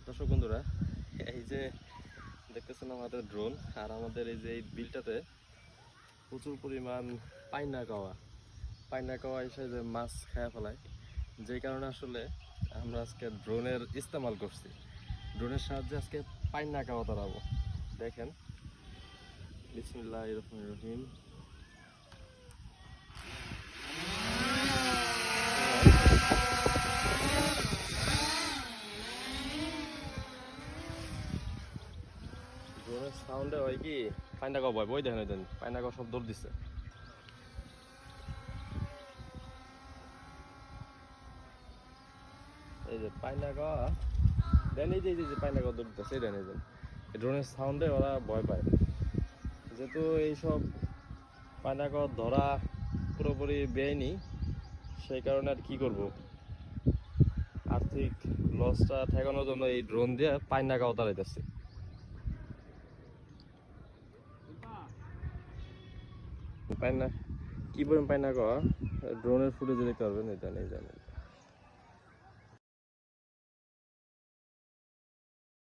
দর্শক বন্ধুরা, এই যে দেখতেছেন আমাদের ড্রোন, আর আমাদের এই যে এই বিলটাতে প্রচুর পরিমাণ পাইনা কাওয়া এসে যে মাছ খেয়ে ফেলায়। যেই কারণে আসলে আমরা আজকে ড্রোনের ইস্তেমাল করছি। ড্রোনের সাহায্যে আজকে পাইনা কাওয়া তাড়াবো। দেখেন, বিসমিল্লাহির রহমানির রহিম। ড্রোনের সাউন্ডে হয় কি পাইনা কাওয়া ভয় বই দেখেন, ওই পাইনা কাওয়া সব দৌড় দিচ্ছে। এই যে পাইনা কাওয়া দেন, এই যে পাইনা কাওয়া দৌড় দিচ্ছে, এই দেন, এই দেন, ড্রোনের সাউন্ডে ওরা ভয় পায়। যেহেতু এইসব পাইনা কাওয়া ধরা পুরোপুরি বেআইনি, সেই কারণে আর কি করব, আর্থিক লসটা ঠেকানোর জন্য এই ড্রোন দিয়ে পাইনা কাওয়া তাড়াইতেছে। পাইনা কি পরিমাণ পাইনা কাওয়া ড্রোনের ফুটেজে দেখতে পারবেন, এই জানেন।